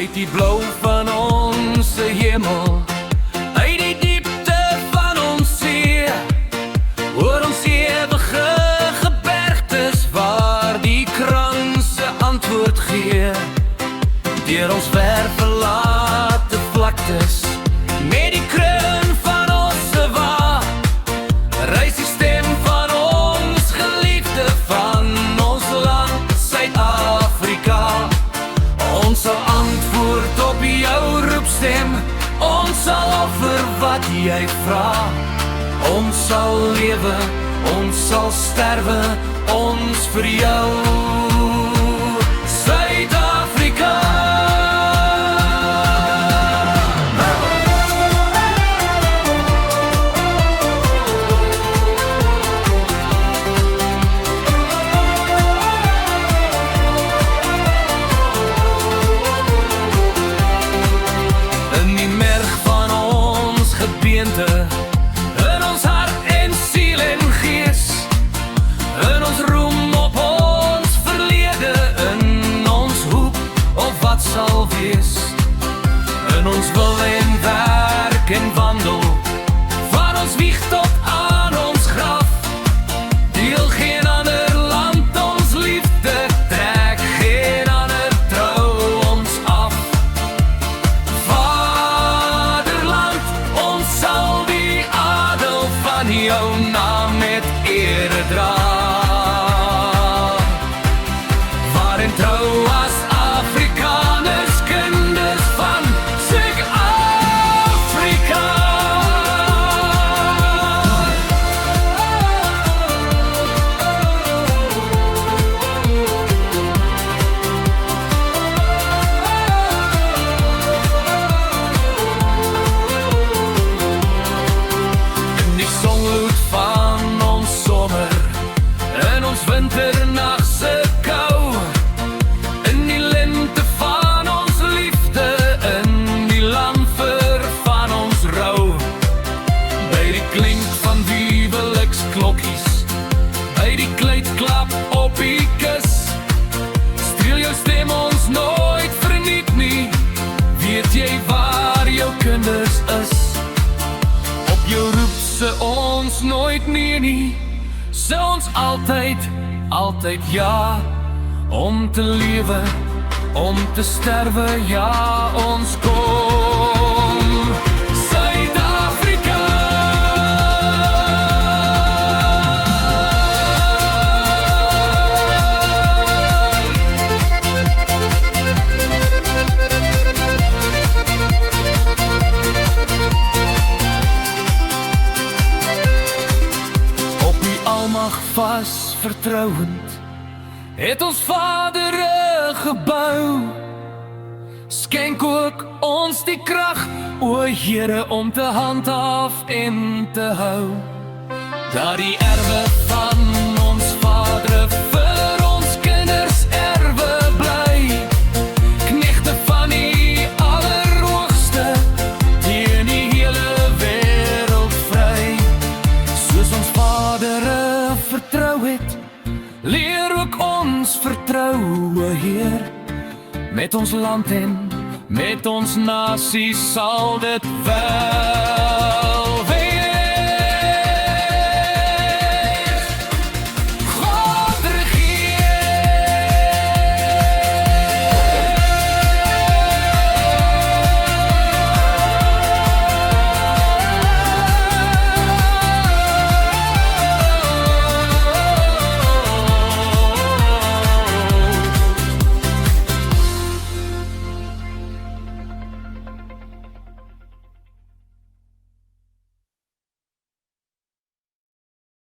uit die blou van ons hemel, uit die diepte van ons see, oor ons ewige gebergtes, waar die kranse antwoord gee, deur ons ver verlate vlaktes, met die kroon van ons wa, reis die stem van ons geliefde, van ons land Suid-Afrika. Ons sal antwoord op jou roepstem, ons sal offer wat jy vra. Ons sal lewe, ons sal sterwe, ons vir jou Suid-Afrika. In die merg van ons gebeente, in ons hart en siel en gees, in ons roem op ons verlede, in ons hoop of wat sal wees, in ons wil en werk en wandel, van ons wieg tot aan ons graf, deel geen ander land ons liefde, trek geen ander trou ons af. Vaderland, ons sal die adel van jou naam met ere dra, waarin trou as Afrikaners, kinders van Suid-Afrika. In die songloed van ons somer, in ons winternachtse kou, in die lente van ons liefde, in die lamver van ons rou, by die klink van wieweliksklokkies, by die kleedklap op die kus, streel jou stem ons nooit verniet nie, weet jy waar jou kinders is, op jou roep se ons nooit nie, se ons altyd, altyd ja, om te lewe, om te sterwe, ja, ons kom Suid-Afrika. Op die almag vas vertrouend, het ons Vader gebou, skenk ook ons die krag, o Here, om te handhaaf en te hou, dat die erwe van ons Vader vir ons kinders erwe bly, knegte van die Allerhoogste, teen die hele wêreld vry, soos ons Vader vertrou het, leer ook ons vertroue, Heer, met ons land en met ons nasie sal dit wel.